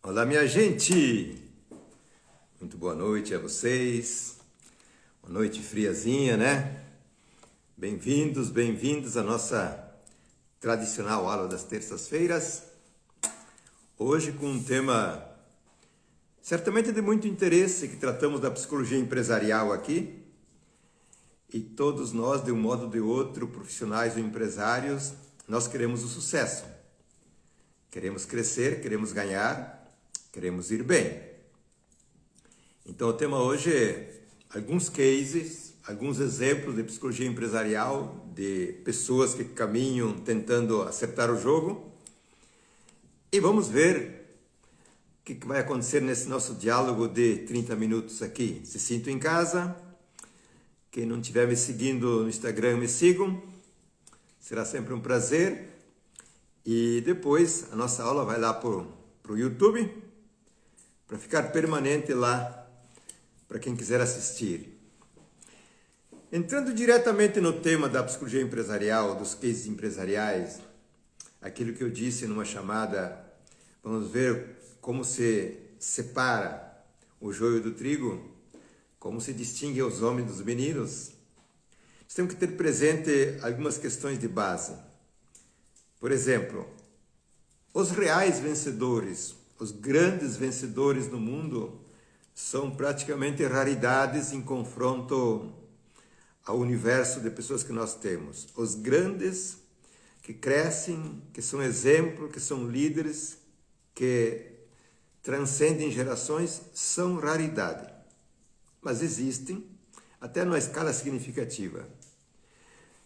Olá, minha gente! Muito boa noite a vocês. Uma noite friazinha, né? Bem-vindos à nossa tradicional aula das terças-feiras. Hoje com um tema certamente de muito interesse, que tratamos da psicologia empresarial aqui. E todos nós, de um modo ou de outro, profissionais ou empresários, nós queremos o sucesso. Queremos crescer, queremos ganhar, queremos ir bem. Então o tema hoje é alguns cases, alguns exemplos de psicologia empresarial, de pessoas que caminham tentando acertar o jogo. E vamos ver o que vai acontecer nesse nosso diálogo de 30 minutos aqui. Se sinto em casa. Quem não estiver me seguindo no Instagram, me sigam. Será sempre um prazer. E depois a nossa aula vai lá para o YouTube, para ficar permanente lá, para quem quiser assistir. Entrando diretamente no tema da psicologia empresarial, dos cases empresariais, aquilo que eu disse numa chamada, vamos ver como se separa o joio do trigo, como se distingue os homens dos meninos. Nós temos que ter presente algumas questões de base. Por exemplo, os reais vencedores, os grandes vencedores no mundo, são praticamente raridades em confronto ao universo de pessoas que nós temos. Os grandes que crescem, que são exemplo, que são líderes, que transcendem gerações, são raridade. Mas existem, até numa escala significativa.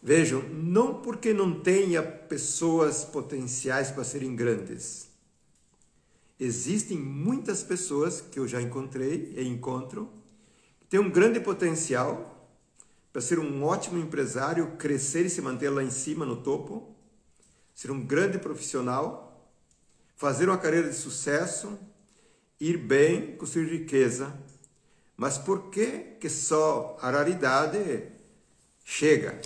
Vejam, não porque não tenha pessoas potenciais para serem grandes. Existem muitas pessoas que eu já encontrei e encontro, que têm um grande potencial para ser um ótimo empresário, crescer e se manter lá em cima, no topo, ser um grande profissional, fazer uma carreira de sucesso, ir bem, construir riqueza. Mas por que só a raridade chega?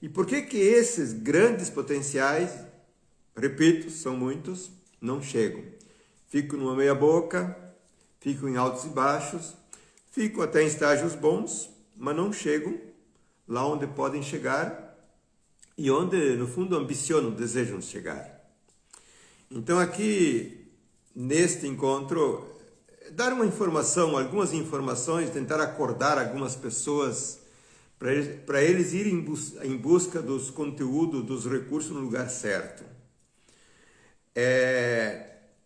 E por que esses grandes potenciais, repito, são muitos, não chegam? Ficam numa meia boca, ficam em altos e baixos, ficam até em estágios bons, mas não chegam lá onde podem chegar e onde, no fundo, ambicionam, desejam chegar. Então aqui, neste encontro, dar uma informação, algumas informações, tentar acordar algumas pessoas para eles irem em busca dos conteúdos, dos recursos no lugar certo.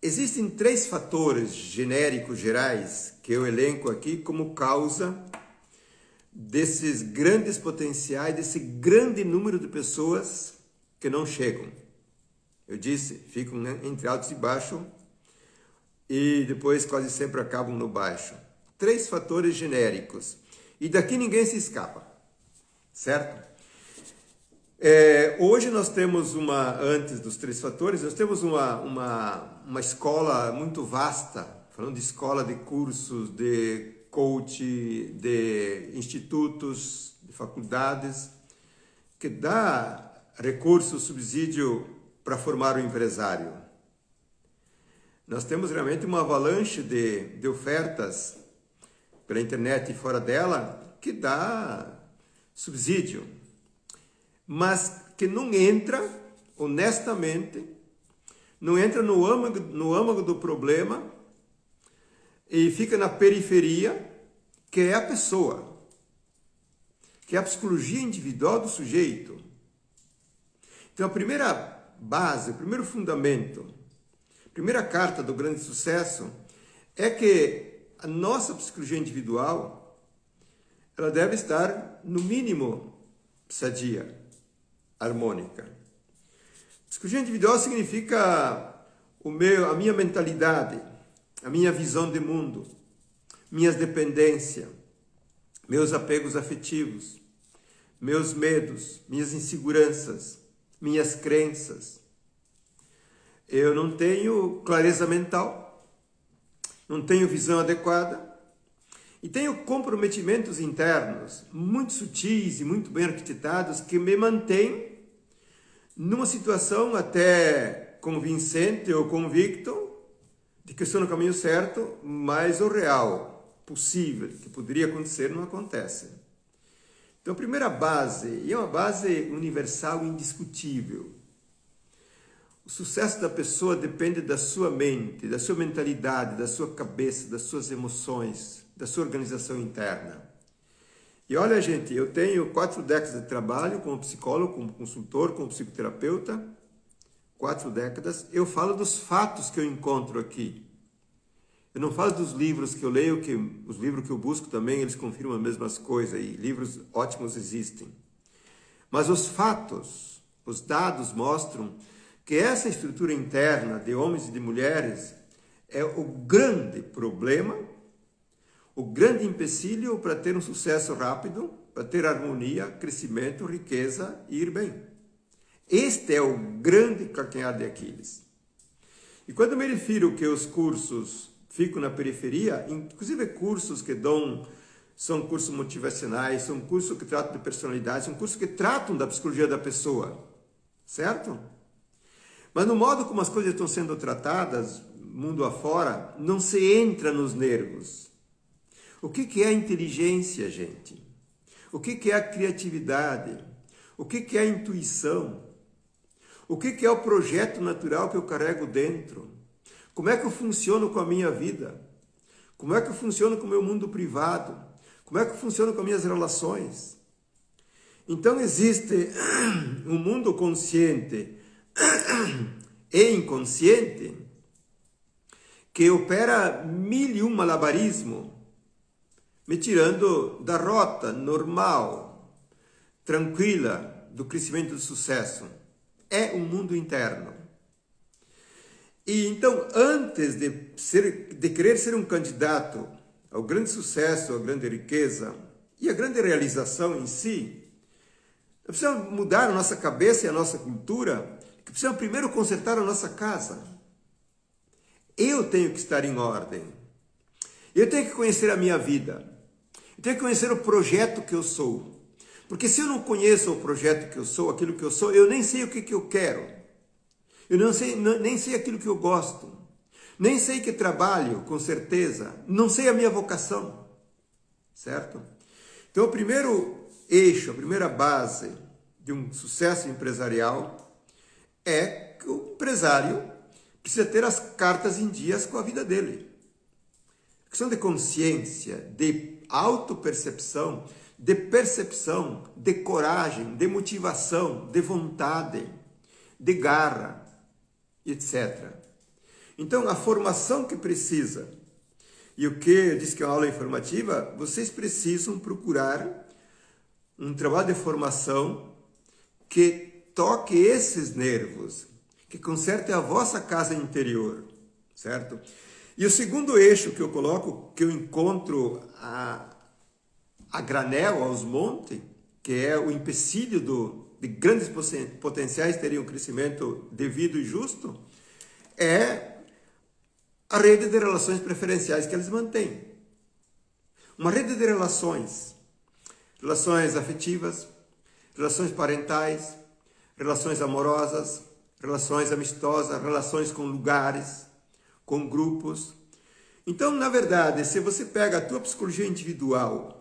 Existem 3 fatores genéricos, gerais, que eu elenco aqui como causa desses grandes potenciais, desse grande número de pessoas que não chegam. Eu disse, ficam entre altos e baixos, e depois quase sempre acabam no baixo. 3 fatores genéricos. E daqui ninguém se escapa, certo? Hoje nós temos antes dos 3 fatores, nós temos uma escola muito vasta, falando de escola, de cursos, de coach, de institutos, de faculdades, que dá recurso, subsídio para formar o empresário. Nós temos realmente uma avalanche de ofertas pela internet e fora dela que dá subsídio, mas que não entra, honestamente, não entra no âmago do problema e fica na periferia, que é a pessoa, que é a psicologia individual do sujeito. Então a primeira base, o primeiro fundamento, primeira carta do grande sucesso é que a nossa psicologia individual, ela deve estar, no mínimo, sadia, harmônica. Psicologia individual significa a minha mentalidade, a minha visão de mundo, minhas dependências, meus apegos afetivos, meus medos, minhas inseguranças, minhas crenças. Eu não tenho clareza mental, não tenho visão adequada e tenho comprometimentos internos muito sutis e muito bem arquitetados que me mantêm numa situação até convincente ou convicto de que eu estou no caminho certo, mas o real, possível, que poderia acontecer, não acontece. Então, a primeira base, e é uma base universal e indiscutível, o sucesso da pessoa depende da sua mente, da sua mentalidade, da sua cabeça, das suas emoções, da sua organização interna. E olha, gente, eu tenho 4 décadas de trabalho como psicólogo, como consultor, como psicoterapeuta, 4 décadas. Eu falo dos fatos que eu encontro aqui. Eu não falo dos livros que eu leio, que os livros que eu busco também, eles confirmam as mesmas coisas, e livros ótimos existem. Mas os fatos, os dados mostram que essa estrutura interna de homens e de mulheres é o grande problema, o grande empecilho para ter um sucesso rápido, para ter harmonia, crescimento, riqueza e ir bem. Este é o grande calcanhar de Aquiles. E quando me refiro que os cursos ficam na periferia, inclusive cursos que dão, são cursos motivacionais, são cursos que tratam de personalidade, são cursos que tratam da psicologia da pessoa, certo? Mas no modo como as coisas estão sendo tratadas, mundo afora, não se entra nos nervos. O que é a inteligência, gente? O que é a criatividade? O que é a intuição? O que é o projeto natural que eu carrego dentro? Como é que eu funciono com a minha vida? Como é que eu funciono com o meu mundo privado? Como é que eu funciono com as minhas relações? Então existe um mundo consciente e inconsciente que opera 1001 malabarismo, me tirando da rota normal, tranquila, do crescimento e do sucesso. É um mundo interno. E então, antes de querer ser um candidato ao grande sucesso, à grande riqueza e à grande realização em si, nós precisamos mudar a nossa cabeça e a nossa cultura, que precisamos primeiro consertar a nossa casa. Eu tenho que estar em ordem. Eu tenho que conhecer a minha vida. Eu tenho que conhecer o projeto que eu sou. Porque se eu não conheço o projeto que eu sou, aquilo que eu sou, eu nem sei o que eu quero. Eu nem sei aquilo que eu gosto. Nem sei que trabalho, com certeza. Não sei a minha vocação. Certo? Então, o primeiro eixo, a primeira base de um sucesso empresarial é que o empresário precisa ter as cartas em dias com a vida dele. A questão de consciência, de autopercepção, de percepção, de coragem, de motivação, de vontade, de garra, etc. Então, a formação que precisa, e o que eu disse que é uma aula informativa, vocês precisam procurar um trabalho de formação que toque esses nervos, que conserte a vossa casa interior, certo? E o segundo eixo que eu coloco, que eu encontro a granel, aos montes, que é o empecilho de grandes potenciais terem um crescimento devido e justo, é a rede de relações preferenciais que eles mantêm. Uma rede de relações afetivas, relações parentais, relações amorosas, relações amistosas, relações com lugares, com grupos. Então, na verdade, se você pega a tua psicologia individual,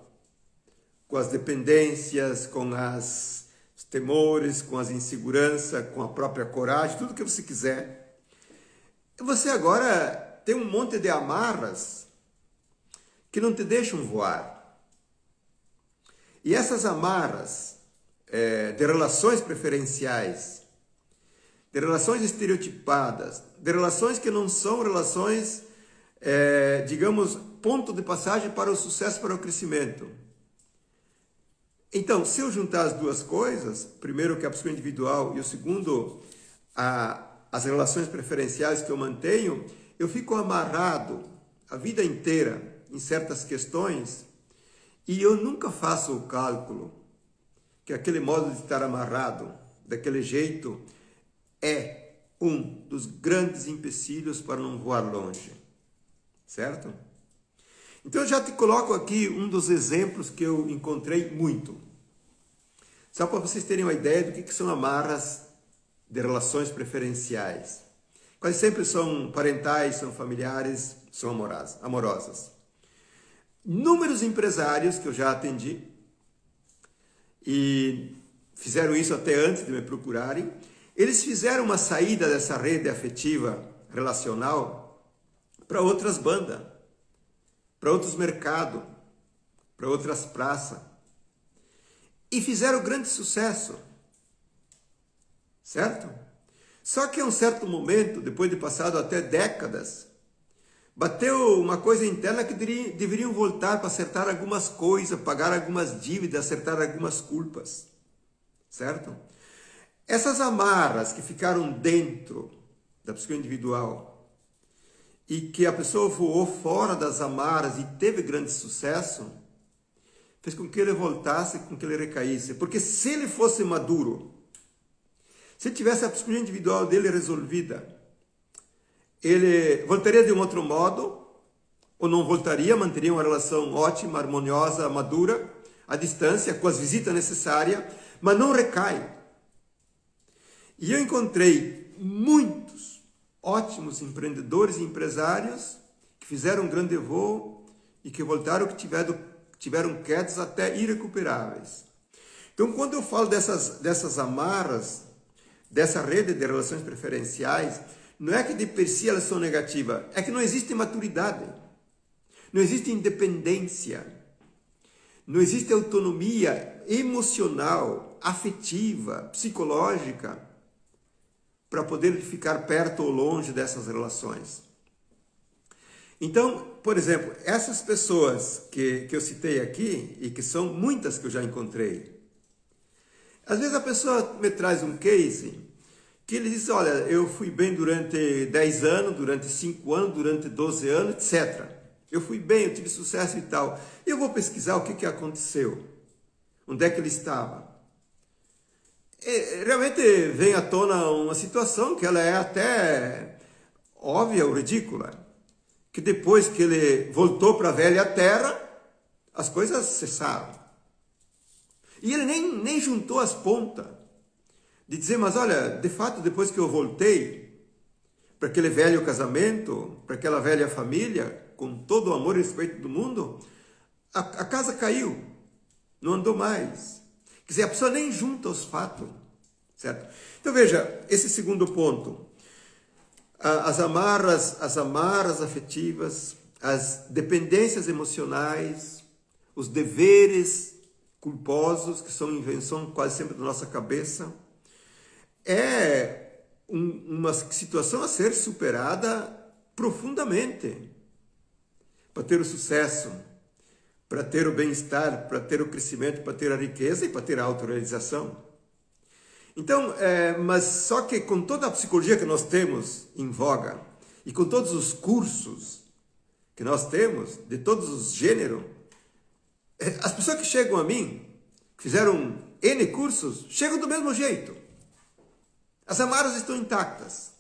com as dependências, com os temores, com as inseguranças, com a própria coragem, tudo que você quiser, você agora tem um monte de amarras que não te deixam voar. E essas amarras de relações preferenciais, de relações estereotipadas, de relações que não são relações, digamos, ponto de passagem para o sucesso, para o crescimento. Então, se eu juntar as duas coisas, primeiro que a psicologia individual e o segundo, as relações preferenciais que eu mantenho, eu fico amarrado a vida inteira em certas questões e eu nunca faço o cálculo que aquele modo de estar amarrado, daquele jeito, é um dos grandes empecilhos para não voar longe, certo? Então eu já te coloco aqui um dos exemplos que eu encontrei muito. Só para vocês terem uma ideia do que são amarras de relações preferenciais, quase sempre são parentais, são familiares, são amorosas. Inúmeros empresários que eu já atendi e fizeram isso até antes de me procurarem, eles fizeram uma saída dessa rede afetiva relacional para outras bandas, para outros mercados, para outras praças. E fizeram grande sucesso. Certo? Só que a um certo momento, depois de passado até décadas, bateu uma coisa interna que deveriam voltar para acertar algumas coisas, pagar algumas dívidas, acertar algumas culpas. Certo? Essas amarras que ficaram dentro da psicologia individual e que a pessoa voou fora das amarras e teve grande sucesso, fez com que ele voltasse, com que ele recaísse. Porque se ele fosse maduro, se ele tivesse a psicologia individual dele resolvida, ele voltaria de um outro modo, ou não voltaria, manteria uma relação ótima, harmoniosa, madura, à distância, com as visitas necessárias, mas não recai. E eu encontrei muitos ótimos empreendedores e empresários que fizeram um grande voo e que voltaram, que tiveram quedas até irrecuperáveis. Então, quando eu falo dessas amarras, dessa rede de relações preferenciais, não é que de per si elas são negativas, é que não existe maturidade, não existe independência, não existe autonomia emocional, afetiva, psicológica, para poder ficar perto ou longe dessas relações. Então, por exemplo, essas pessoas que eu citei aqui, e que são muitas que eu já encontrei, às vezes a pessoa me traz um case que ele diz, olha, eu fui bem durante 10 anos, durante 5 anos, durante 12 anos, etc. Eu fui bem, eu tive sucesso e tal. E eu vou pesquisar o que aconteceu. Onde é que ele estava? E realmente vem à tona uma situação que ela é até óbvia ou ridícula. Que depois que ele voltou para a velha terra, as coisas cessaram. E ele nem juntou as pontas de dizer, mas olha, de fato, depois que eu voltei para aquele velho casamento, para aquela velha família, com todo o amor e respeito do mundo, a casa caiu, não andou mais. Quer dizer, a pessoa nem junta os fatos, certo? Então veja, esse segundo ponto, as amarras afetivas, as dependências emocionais, os deveres culposos, que são invenção quase sempre da nossa cabeça, é uma situação a ser superada profundamente para ter o sucesso, para ter o bem-estar, para ter o crescimento, para ter a riqueza e para ter a autorrealização. Então, mas só que com toda a psicologia que nós temos em voga e com todos os cursos que nós temos, de todos os gêneros, as pessoas que chegam a mim, que fizeram N cursos, chegam do mesmo jeito. As amarras estão intactas.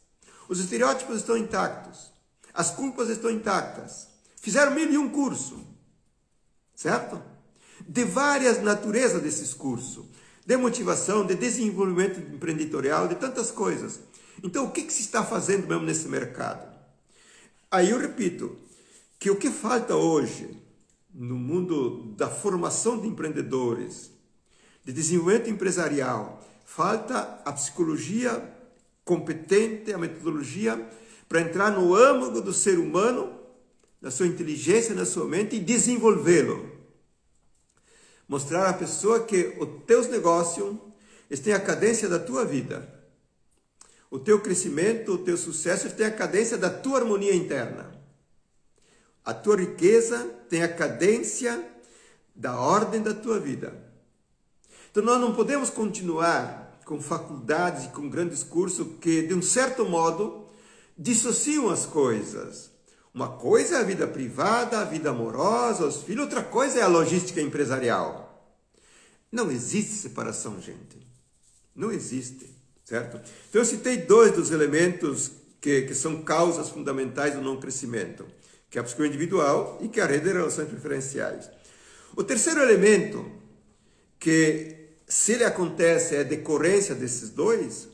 Os estereótipos estão intactos. As culpas estão intactas. Fizeram 1001 cursos. Certo? De várias naturezas desses cursos. De motivação, de desenvolvimento empreendedorial, de tantas coisas. Então, o que se está fazendo mesmo nesse mercado? Aí eu repito, que o que falta hoje no mundo da formação de empreendedores, de desenvolvimento empresarial, falta a psicologia competente, a metodologia para entrar no âmago do ser humano, na sua inteligência, na sua mente e desenvolvê-lo. Mostrar à pessoa que os teus negócios têm a cadência da tua vida. O teu crescimento, o teu sucesso tem a cadência da tua harmonia interna. A tua riqueza tem a cadência da ordem da tua vida. Então nós não podemos continuar com faculdades e com grandes cursos que, de um certo modo, dissociam as coisas. Uma coisa é a vida privada, a vida amorosa, os filhos, outra coisa é a logística empresarial. Não existe separação, gente. Não existe, certo? Então eu citei 2 dos elementos que são causas fundamentais do não crescimento, que é a psicologia individual e que é a rede de relações preferenciais. O terceiro elemento, que se ele acontece é decorrência desses 2,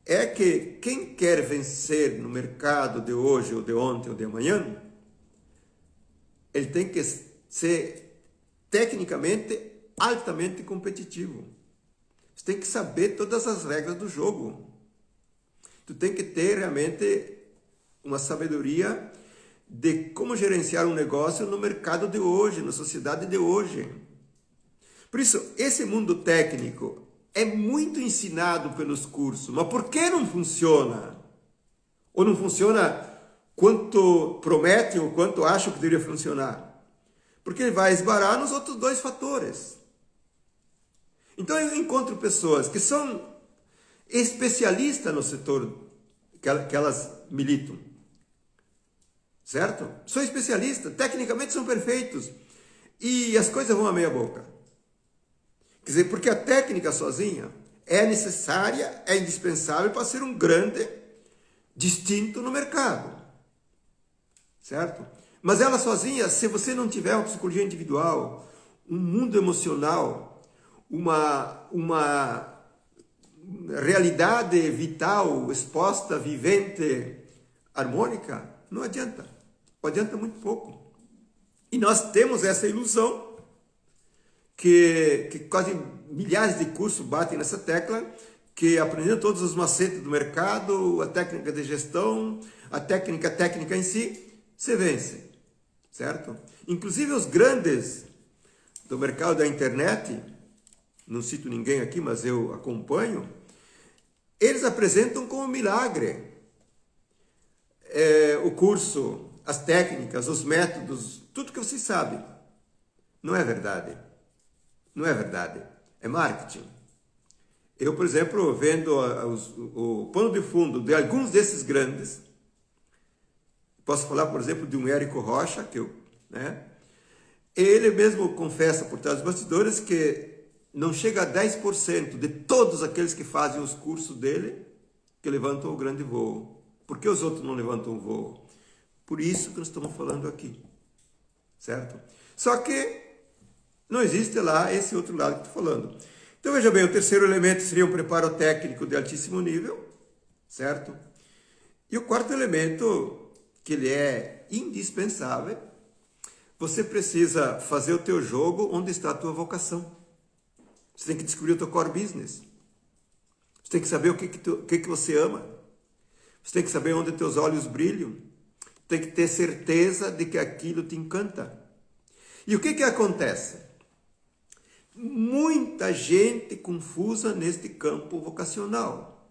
é que quem quer vencer no mercado de hoje, ou de ontem, ou de amanhã, ele tem que ser tecnicamente altamente competitivo. Você tem que saber todas as regras do jogo. Tu tem que ter realmente uma sabedoria de como gerenciar um negócio no mercado de hoje, na sociedade de hoje. Por isso, esse mundo técnico é muito ensinado pelos cursos, mas por que não funciona? Ou não funciona quanto prometem ou quanto acham que deveria funcionar? Porque ele vai esbarar nos outros dois fatores. Então eu encontro pessoas que são especialistas no setor que elas militam, certo? São especialistas, tecnicamente são perfeitos e as coisas vão à meia boca. Quer dizer, porque a técnica sozinha é necessária, é indispensável para ser um grande distinto no mercado, certo? Mas ela sozinha, se você não tiver uma psicologia individual, um mundo emocional, uma realidade vital, exposta, vivente, harmônica, não adianta. Não adianta muito pouco. E nós temos essa ilusão que quase milhares de cursos batem nessa tecla, que aprendendo todos os macetes do mercado, a técnica de gestão, a técnica em si, você vence, certo? Inclusive os grandes do mercado da internet, não cito ninguém aqui, mas eu acompanho, eles apresentam como milagre o curso, as técnicas, os métodos, tudo que vocês sabem. Não é verdade. Não é verdade. É marketing. Eu, por exemplo, vendo o pano de fundo de alguns desses grandes, posso falar, por exemplo, de um Érico Rocha, ele mesmo confessa por trás dos bastidores que não chega a 10% de todos aqueles que fazem os cursos dele que levantam o grande voo. Por que os outros não levantam o voo? Por isso que nós estamos falando aqui, certo? Só que não existe lá esse outro lado que estou falando. Então, veja bem, o terceiro elemento seria um preparo técnico de altíssimo nível, certo? E o quarto elemento, que ele é indispensável, você precisa fazer o teu jogo onde está a tua vocação. Você tem que descobrir o teu core business. Você tem que saber o que você ama. Você tem que saber onde teus olhos brilham. Tem que ter certeza de que aquilo te encanta. E o que acontece? Muita gente confusa neste campo vocacional.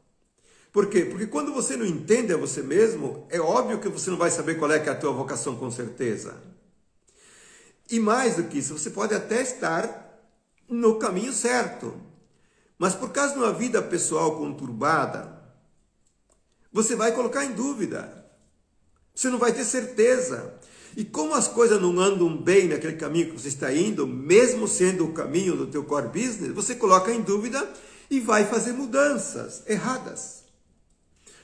Por quê? Porque quando você não entende a você mesmo, é óbvio que você não vai saber qual é que é a tua vocação com certeza. E mais do que isso, você pode até estar no caminho certo, mas por causa de uma vida pessoal conturbada, você vai colocar em dúvida. Você não vai ter certeza. E como as coisas não andam bem naquele caminho que você está indo, mesmo sendo o caminho do teu core business, você coloca em dúvida e vai fazer mudanças erradas.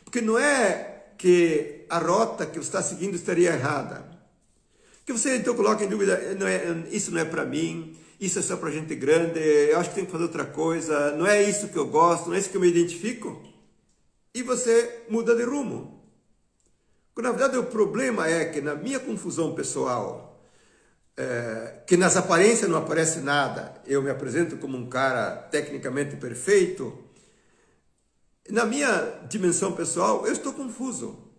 Porque não é que a rota que você está seguindo estaria errada. Que você então coloca em dúvida, isso não é para mim, isso é só para gente grande, eu acho que tem que fazer outra coisa, não é isso que eu gosto, não é isso que eu me identifico. E você muda de rumo. Na verdade, o problema é que na minha confusão pessoal, que nas aparências não aparece nada, eu me apresento como um cara tecnicamente perfeito, na minha dimensão pessoal, eu estou confuso,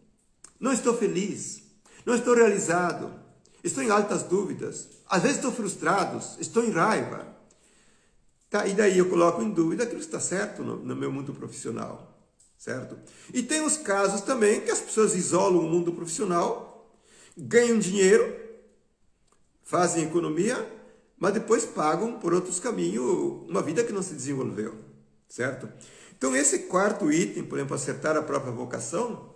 não estou feliz, não estou realizado, estou em altas dúvidas, às vezes estou frustrado, estou em raiva. Tá? E daí eu coloco em dúvida aquilo que está certo no meu mundo profissional. Certo? E tem os casos também que as pessoas isolam o mundo profissional, ganham dinheiro, fazem economia, mas depois pagam por outros caminhos uma vida que não se desenvolveu, certo? Então esse quarto item, por exemplo, acertar a própria vocação,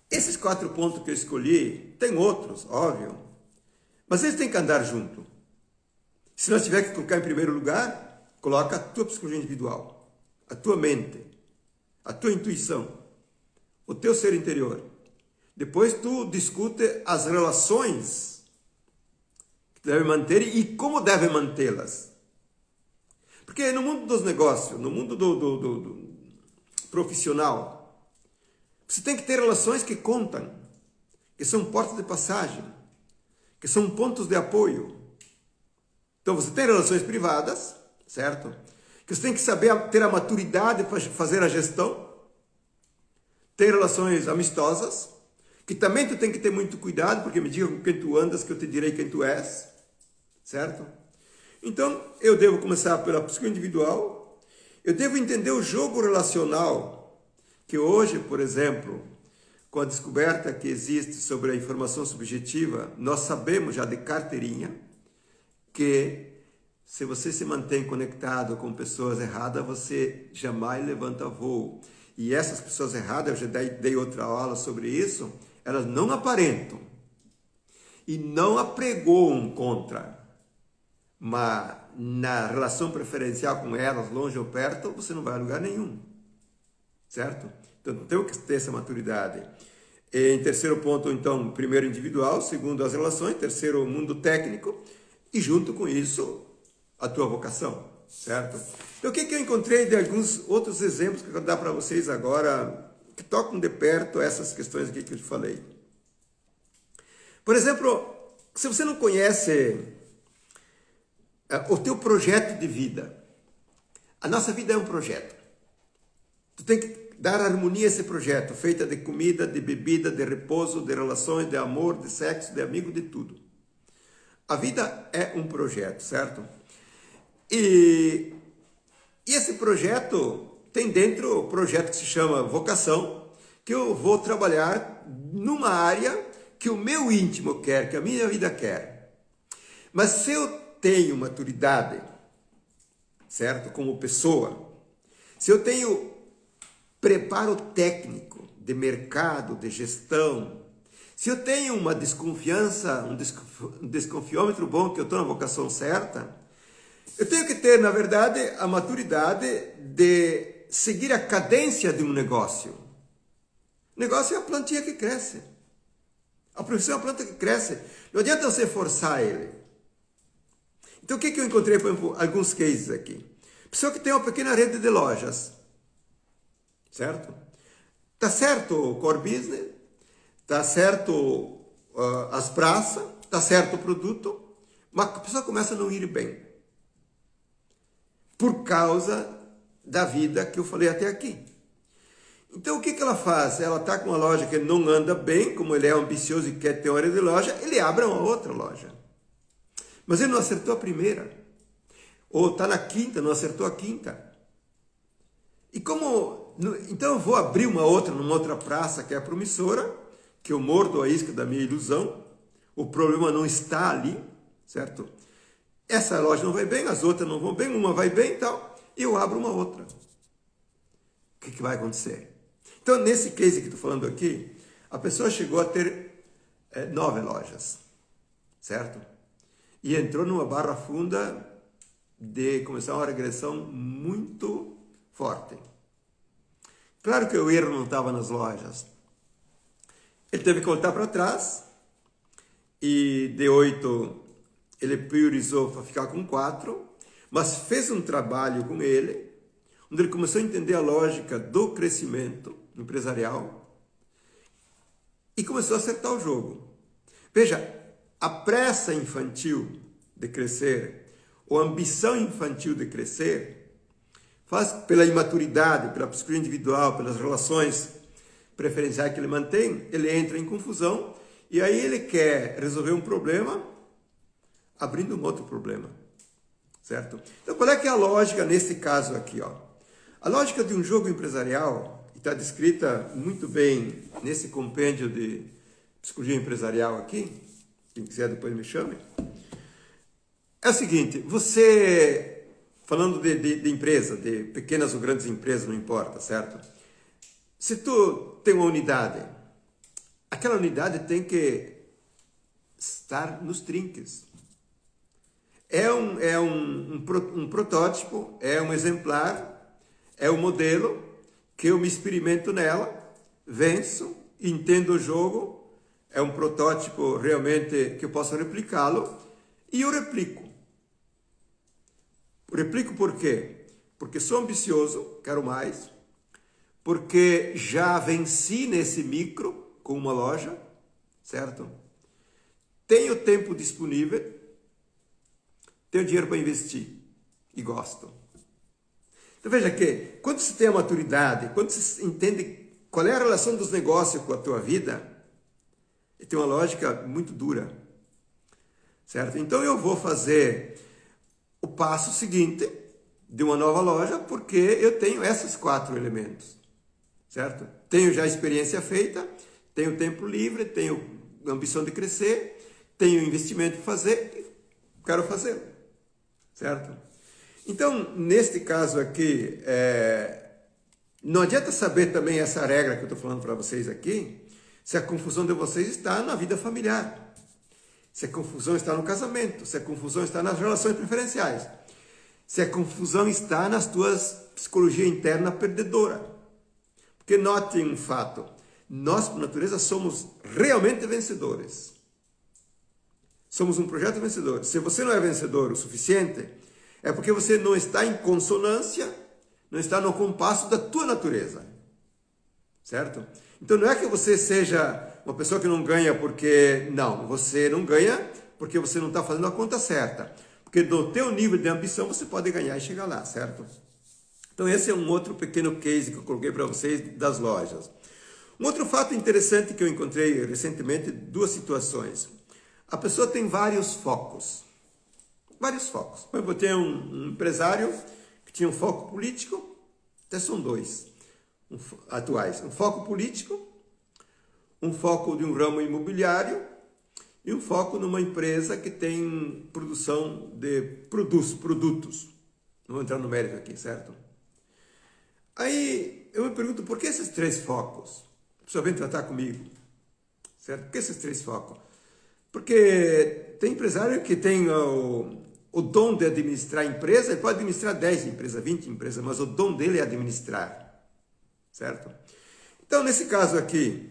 esses 4 pontos que eu escolhi, tem outros, óbvio, mas eles têm que andar junto. Se nós tiver que colocar em primeiro lugar, coloca a tua psicologia individual, a tua mente, a tua intuição, o teu ser interior. Depois tu discute as relações que tu deve manter e como deve mantê-las. Porque no mundo dos negócios, no mundo do profissional. Você tem que ter relações que contam, que são portas de passagem, que são pontos de apoio. Então você tem relações privadas, certo? Que você tem que saber ter a maturidade para fazer a gestão. Tem relações amistosas, que também tu tem que ter muito cuidado, porque me diga com quem tu andas, que eu te direi quem tu és, certo? Então, eu devo começar pela psicologia individual, eu devo entender o jogo relacional, que hoje, por exemplo, com a descoberta que existe sobre a informação subjetiva, nós sabemos já de carteirinha que se você se mantém conectado com pessoas erradas, você jamais levanta voo. E essas pessoas erradas, eu já dei outra aula sobre isso, elas não aparentam e não apregoam contra. Mas na relação preferencial com elas, longe ou perto, você não vai a lugar nenhum. Certo? Então, tem que ter essa maturidade. Em terceiro ponto, então, primeiro individual, segundo as relações, terceiro o mundo técnico e junto com isso a tua vocação, certo? Então, o que eu encontrei de alguns outros exemplos que eu vou dar para vocês agora, que tocam de perto essas questões aqui que eu te falei. Por exemplo, se você não conhece o teu projeto de vida, a nossa vida é um projeto. Tu tem que dar harmonia a esse projeto, feita de comida, de bebida, de repouso, de relações, de amor, de sexo, de amigo, de tudo. A vida é um projeto, certo? E esse projeto tem dentro o projeto que se chama vocação, que eu vou trabalhar numa área que o meu íntimo quer, que a minha vida quer. Mas se eu tenho maturidade, certo? Como pessoa, se eu tenho preparo técnico de mercado, de gestão, se eu tenho uma desconfiança, um desconfiômetro bom que eu estou na vocação certa, eu tenho que ter, na verdade, a maturidade de seguir a cadência de um negócio. O negócio é a plantinha que cresce. A profissão é a planta que cresce. Não adianta você forçar ele. Então, o que eu encontrei, por exemplo, alguns cases aqui? Pessoa que tem uma pequena rede de lojas, certo? Tá certo o core business, tá certo as praças, tá certo o produto, mas a pessoa começa a não ir bem. Por causa da vida que eu falei até aqui. Então, o que ela faz? Ela está com uma loja que não anda bem, como ele é ambicioso e quer ter uma rede de loja, ele abre uma outra loja. Mas ele não acertou a primeira. Ou está na quinta, não acertou a quinta. E como... Então eu vou abrir uma outra, numa outra praça que é promissora, que eu mordo a isca da minha ilusão. O problema não está ali, certo? Essa loja não vai bem, as outras não vão bem, uma vai bem e tal. E eu abro uma outra. O que vai acontecer? Então, nesse case que estou falando aqui, a pessoa chegou a ter 9 lojas, certo? E entrou numa barra funda de começar uma regressão muito forte. Claro que o erro não estava nas lojas. Ele teve que voltar para trás e de 8 ele priorizou para ficar com 4, mas fez um trabalho com ele, onde ele começou a entender a lógica do crescimento empresarial e começou a acertar o jogo. Veja, a pressa infantil de crescer, ou a ambição infantil de crescer, faz pela imaturidade, pela psicologia individual, pelas relações preferenciais que ele mantém, ele entra em confusão e aí ele quer resolver um problema abrindo um outro problema, certo? Então, qual é que é a lógica nesse caso aqui, ó? A lógica de um jogo empresarial, que está descrita muito bem nesse compêndio de psicologia empresarial aqui, quem quiser depois me chame, é o seguinte, você, falando de empresa, de pequenas ou grandes empresas, não importa, certo? Se tu tem uma unidade, aquela unidade tem que estar nos trinques. É um protótipo, é um exemplar, é um modelo que eu me experimento nela, venço, entendo o jogo, é um protótipo realmente que eu posso replicá-lo e eu replico. Replico por quê? Porque sou ambicioso, quero mais, porque já venci nesse micro com uma loja, certo? Tenho tempo disponível, tenho dinheiro para investir e gosto. Então veja que quando você tem a maturidade, quando você entende qual é a relação dos negócios com a tua vida, tem uma lógica muito dura, certo? Então eu vou fazer o passo seguinte de uma nova loja porque eu tenho esses 4 elementos, certo? Tenho já a experiência feita, tenho tempo livre, tenho ambição de crescer, tenho investimento para fazer, quero fazer, certo? Então, neste caso aqui, não adianta saber também essa regra que eu estou falando para vocês aqui, se a confusão de vocês está na vida familiar, se a confusão está no casamento, se a confusão está nas relações preferenciais, se a confusão está nas tuas psicologia interna perdedora. Porque note um fato, nós, por natureza, somos realmente vencedores. Somos um projeto vencedor. Se você não é vencedor o suficiente, é porque você não está em consonância, não está no compasso da tua natureza. Certo? Então não é que você seja uma pessoa que não ganha porque... Não, você não ganha porque você não está fazendo a conta certa. Porque do teu nível de ambição você pode ganhar e chegar lá, certo? Então esse é um outro pequeno case que eu coloquei para vocês das lojas. Um outro fato interessante que eu encontrei recentemente, 2 situações. A pessoa tem vários focos. Vários focos. Por exemplo, eu tenho um empresário que tinha um foco político, até são 2 atuais. Um foco político, um foco de um ramo imobiliário e um foco numa empresa que tem produção de produtos. Não vou entrar no mérito aqui, certo? Aí eu me pergunto, por que esses 3 focos? A pessoa vem tratar comigo, certo? Por que esses 3 focos? Porque tem empresário que tem o dom de administrar a empresa, ele pode administrar 10 empresas, 20 empresas, mas o dom dele é administrar, certo? Então, nesse caso aqui,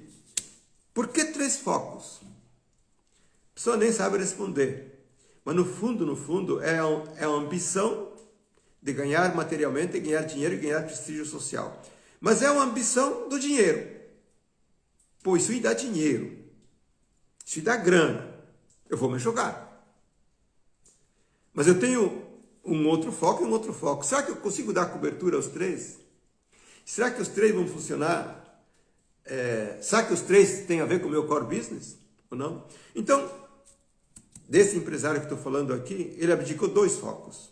por que 3 focos? A pessoa nem sabe responder, mas no fundo, é a ambição de ganhar materialmente, ganhar dinheiro e ganhar prestígio social. Mas é uma ambição do dinheiro. Pô, isso aí dá dinheiro, isso aí dá grana, eu vou me jogar. Mas eu tenho um outro foco e um outro foco. Será que eu consigo dar cobertura aos 3? Será que os 3 vão funcionar? Será que os 3 têm a ver com o meu core business? Ou não? Então, desse empresário que estou falando aqui, ele abdicou 2 focos.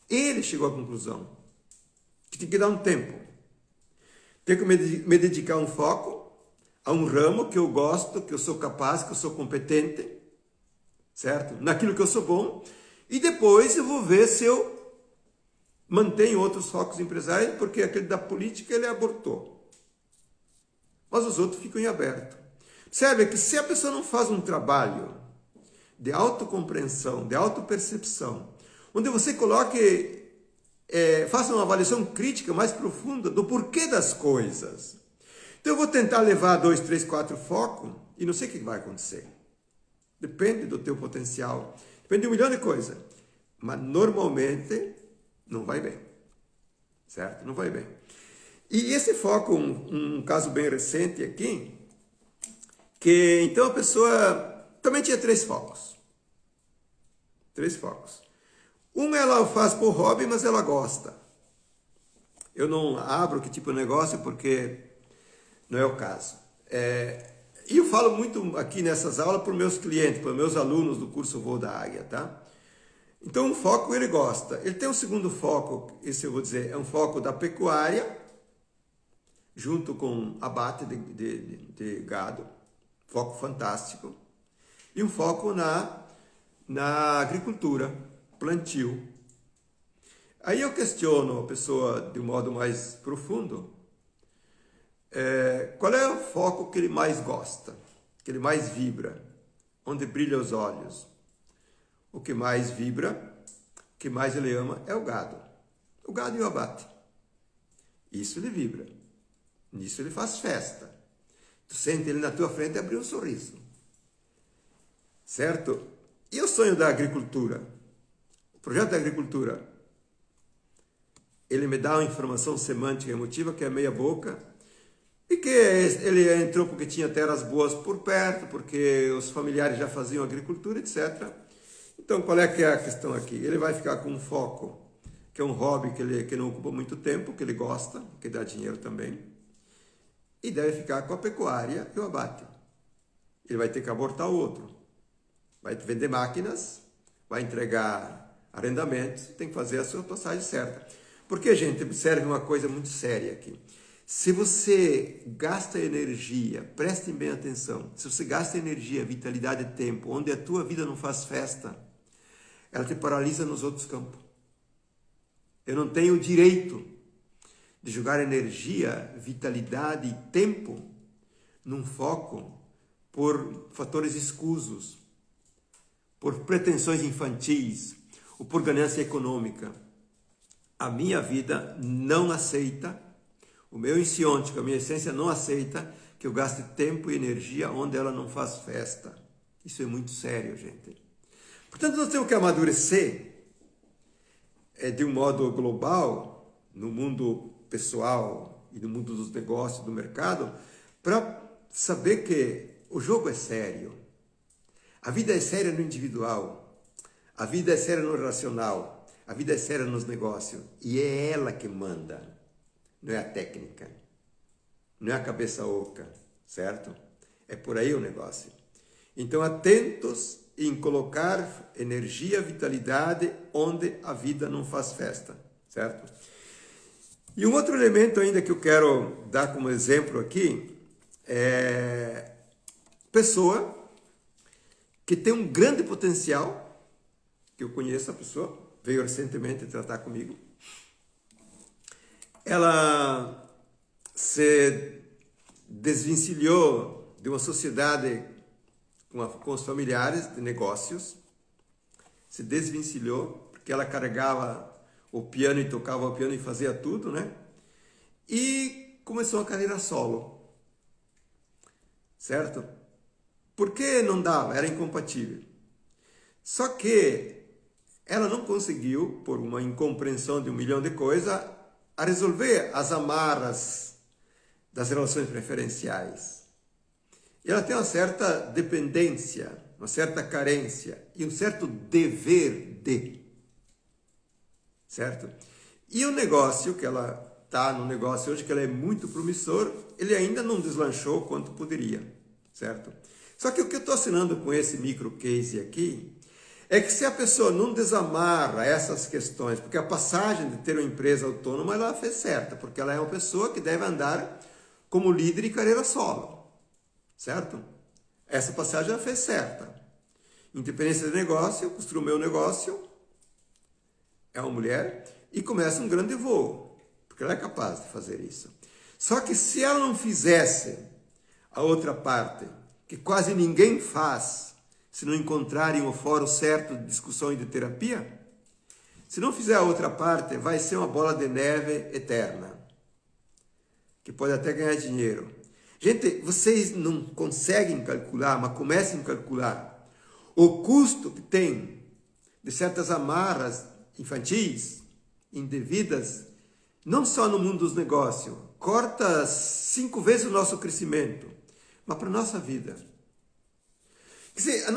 Ele chegou à conclusão que tem que dar um tempo. Tenho que me dedicar a um foco, a um ramo que eu gosto, que eu sou capaz, que eu sou competente, certo? Naquilo que eu sou bom. E depois eu vou ver se eu mantenho outros focos empresariais, porque aquele da política ele abortou. Mas os outros ficam em aberto. Percebe que se a pessoa não faz um trabalho de autocompreensão, de autopercepção, onde você coloque, faça uma avaliação crítica mais profunda do porquê das coisas. Então eu vou tentar levar 2, 3, 4 focos e não sei o que vai acontecer. Depende do teu potencial, depende de 1 milhão de coisas. Mas normalmente não vai bem, certo? Não vai bem. E esse foco, um caso bem recente aqui, que então a pessoa também tinha 3 focos. 3 focos. Um ela faz por hobby, mas ela gosta. Eu não abro que tipo de negócio porque não é o caso. E eu falo muito aqui nessas aulas para os meus clientes, para os meus alunos do curso Voo da Águia, tá? Então, um foco ele gosta. Ele tem um segundo foco, esse eu vou dizer, é um foco da pecuária, junto com abate de gado, foco fantástico. E um foco na agricultura, plantio. Aí eu questiono a pessoa de um modo mais profundo, qual é o foco que ele mais gosta, que ele mais vibra, onde brilha os olhos. O que mais vibra, o que mais ele ama é o gado e o abate. Isso ele vibra, nisso ele faz festa. Tu sente ele na tua frente e abre um sorriso, certo? E o sonho da agricultura? O projeto da agricultura, ele me dá uma informação semântica e emotiva que é meia boca, e que ele entrou porque tinha terras boas por perto, porque os familiares já faziam agricultura, etc. Então, qual é que é a questão aqui? Ele vai ficar com um foco, que é um hobby que não ocupa muito tempo, que ele gosta, que dá dinheiro também, e deve ficar com a pecuária e o abate. Ele vai ter que abortar o outro. Vai vender máquinas, vai entregar arrendamentos, tem que fazer a sua passagem certa. Porque, gente, observe uma coisa muito séria aqui. Se você gasta energia, prestem bem atenção, se você gasta energia, vitalidade e tempo, onde a tua vida não faz festa, ela te paralisa nos outros campos. Eu não tenho o direito de jogar energia, vitalidade e tempo num foco por fatores escusos, por pretensões infantis ou por ganância econômica. A minha vida não aceita, o meu insiôntico, a minha essência não aceita que eu gaste tempo e energia onde ela não faz festa. Isso é muito sério, gente. Portanto, nós temos que amadurecer de um modo global, no mundo pessoal e no mundo dos negócios, do mercado, para saber que o jogo é sério. A vida é séria no individual, a vida é séria no relacional, a vida é séria nos negócios. E é ela que manda, não é a técnica, não é a cabeça oca, certo? É por aí o negócio. Então, atentos em colocar energia, vitalidade onde a vida não faz festa, certo? E um outro elemento ainda que eu quero dar como exemplo aqui é pessoa que tem um grande potencial, que eu conheço a pessoa, veio recentemente tratar comigo. Ela se desvencilhou de uma sociedade com os familiares de negócios, se desvencilhou, porque ela carregava o piano e tocava o piano e fazia tudo, né? E começou a carreira solo, certo? Porque não dava, era incompatível. Só que ela não conseguiu, por uma incompreensão de 1 milhão de coisas, a resolver as amarras das relações preferenciais. E ela tem uma certa dependência, uma certa carência e um certo dever de, certo? E o negócio, que ela está no negócio hoje, que ela é muito promissor, ele ainda não deslanchou quanto poderia, certo? Só que o que eu estou assinando com esse micro case aqui é que se a pessoa não desamarra essas questões, porque a passagem de ter uma empresa autônoma ela fez certa, porque ela é uma pessoa que deve andar como líder e carreira solo, certo? Essa passagem ela fez certa. Independência de negócio, construiu o meu negócio, é uma mulher e começa um grande voo, porque ela é capaz de fazer isso. Só que se ela não fizesse a outra parte, que quase ninguém faz, se não encontrarem o fórum certo de discussão e de terapia, se não fizer a outra parte, vai ser uma bola de neve eterna, que pode até ganhar dinheiro. Gente, vocês não conseguem calcular, mas comecem a calcular o custo que tem de certas amarras infantis, indevidas, não só no mundo dos negócios, corta 5 vezes o nosso crescimento, mas para a nossa vida. Quer dizer, a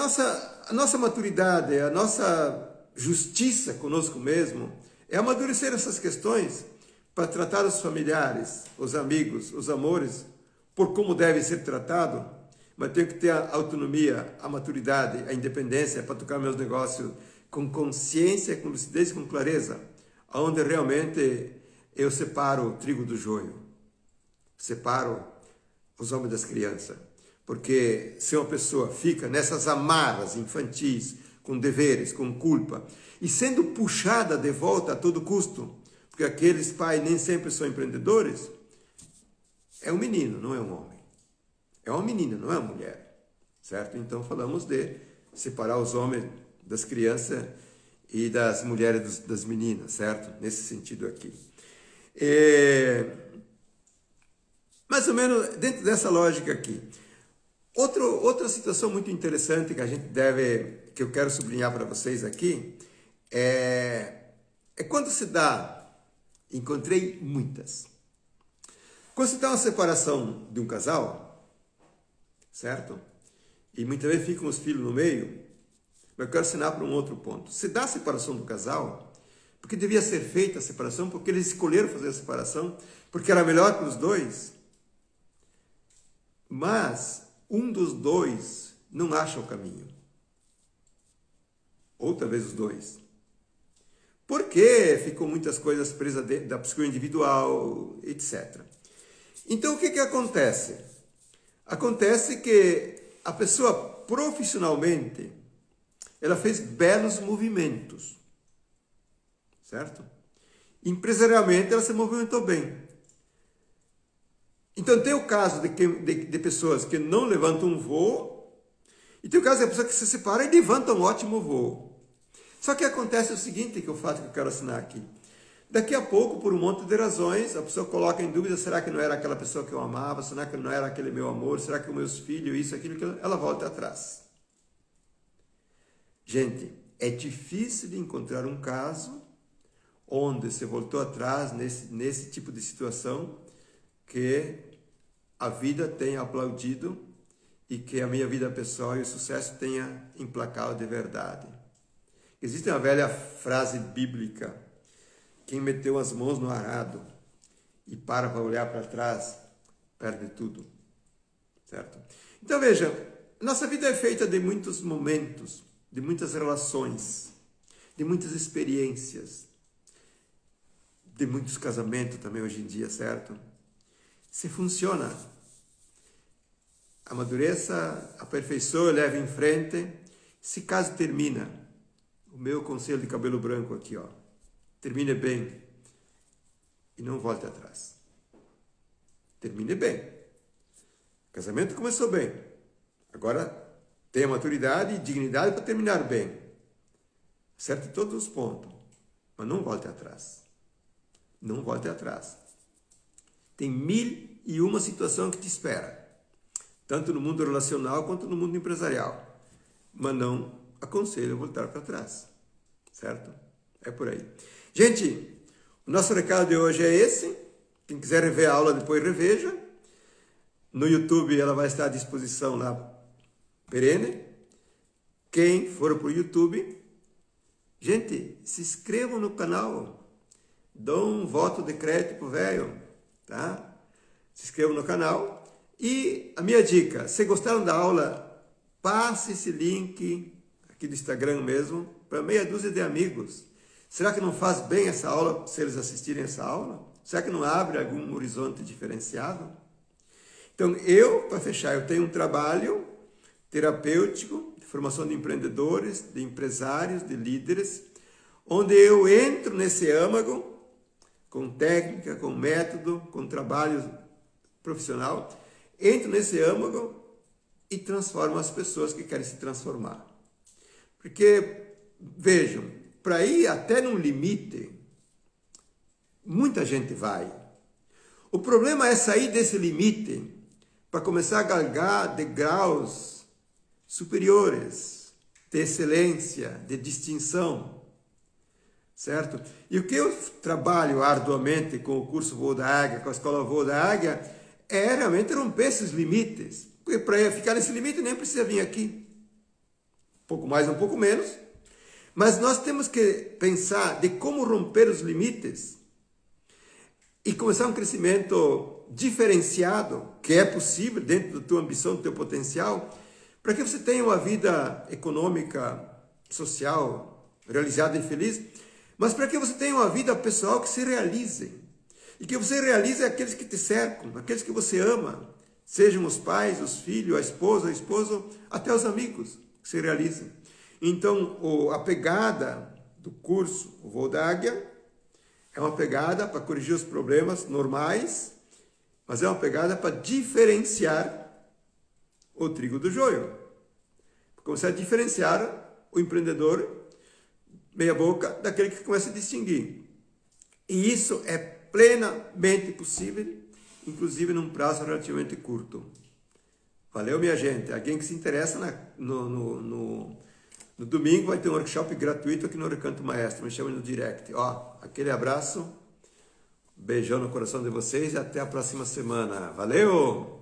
nossa maturidade, a nossa justiça conosco mesmo, é amadurecer essas questões para tratar os familiares, os amigos, os amores, por como deve ser tratado, mas tenho que ter a autonomia, a maturidade, a independência para tocar meus negócios com consciência, com lucidez e com clareza, onde realmente eu separo o trigo do joio, separo os homens das crianças. Porque se uma pessoa fica nessas amarras infantis, com deveres, com culpa, e sendo puxada de volta a todo custo, porque aqueles pais nem sempre são empreendedores, é um menino, não é um homem. É uma menina, não é uma mulher. Certo? Então falamos de separar os homens das crianças e das mulheres das meninas, certo? Nesse sentido aqui. Mais ou menos dentro dessa lógica aqui. Outra situação muito interessante que eu quero sublinhar para vocês aqui, é quando se dá Encontrei muitas. Quando você tem uma separação de um casal, certo? E muitas vezes ficam os filhos no meio, mas eu quero ensinar para um outro ponto. Se dá a separação do casal, porque devia ser feita a separação, porque eles escolheram fazer a separação, porque era melhor para os dois, mas um dos dois não acha o caminho. Ou talvez os dois. Porque ficam muitas coisas presas da psicologia individual, etc. Então, o que acontece? Acontece que a pessoa, profissionalmente, ela fez belos movimentos, certo? Empresarialmente, ela se movimentou bem. Então, tem o caso de pessoas que não levantam um voo, e tem o caso de pessoas que se separam e levantam um ótimo voo. Só que acontece o seguinte, que é o fato que eu quero assinar aqui. Daqui a pouco, por um monte de razões, a pessoa coloca em dúvida, será que não era aquela pessoa que eu amava? Será que não era aquele meu amor? Será que os meus filhos, isso, aquilo, aquilo? Ela volta atrás. Gente, é difícil de encontrar um caso onde você voltou atrás nesse tipo de situação que a vida tenha aplaudido e que a minha vida pessoal e o sucesso tenha emplacado de verdade. Existe uma velha frase bíblica: quem meteu as mãos no arado e para olhar para trás, perde tudo. Certo? Então veja, nossa vida é feita de muitos momentos, de muitas relações, de muitas experiências, de muitos casamentos também hoje em dia, certo? Se funciona, amadureça, aperfeiçoa, leva em frente. Se caso termina, o meu conselho de cabelo branco aqui, ó, termine bem e não volte atrás. Termine bem. O casamento começou bem. Agora tenha maturidade e dignidade para terminar bem. Acerte todos os pontos, mas não volte atrás. Não volte atrás. Tem 1001 situações que te espera, tanto no mundo relacional quanto no mundo empresarial. Mas não aconselho voltar para trás, certo? É por aí. Gente, o nosso recado de hoje é esse. Quem quiser rever a aula, depois reveja. No YouTube ela vai estar à disposição lá, perene. Quem for para o YouTube, gente, se inscrevam no canal. Dão um voto de crédito pro velho, tá? Se inscrevam no canal. E a minha dica, se gostaram da aula, passe esse link aqui do Instagram mesmo para meia dúzia de amigos. Será que não faz bem essa aula se eles assistirem essa aula? Será que não abre algum horizonte diferenciado? Então, para fechar, eu tenho um trabalho terapêutico de formação de empreendedores, de empresários, de líderes, onde eu entro nesse âmago com técnica, com método, com trabalho profissional, entro nesse âmago e transformo as pessoas que querem se transformar. Porque, vejam, para ir até num limite, muita gente vai. O problema é sair desse limite para começar a galgar degraus superiores, de excelência, de distinção. Certo? E o que eu trabalho arduamente com o curso Voo da Águia, com a Escola Voo da Águia, é realmente romper esses limites. Porque para ficar nesse limite nem precisa vir aqui. Um pouco mais, um pouco menos. Mas nós temos que pensar de como romper os limites e começar um crescimento diferenciado, que é possível dentro da tua ambição, do teu potencial, para que você tenha uma vida econômica, social, realizada e feliz, mas para que você tenha uma vida pessoal que se realize. E que você realize aqueles que te cercam, aqueles que você ama, sejam os pais, os filhos, a esposa, o esposo, até os amigos que se realizem. Então, a pegada do curso, o Voo da Águia, é uma pegada para corrigir os problemas normais, mas é uma pegada para diferenciar o trigo do joio. Começar a diferenciar o empreendedor meia boca daquele que começa a distinguir. E isso é plenamente possível, inclusive num prazo relativamente curto. Valeu, minha gente? Alguém que se interessa no domingo vai ter um workshop gratuito aqui no Recanto Maestro. Me chama no direct. Ó, aquele abraço. Beijão no coração de vocês e até a próxima semana. Valeu!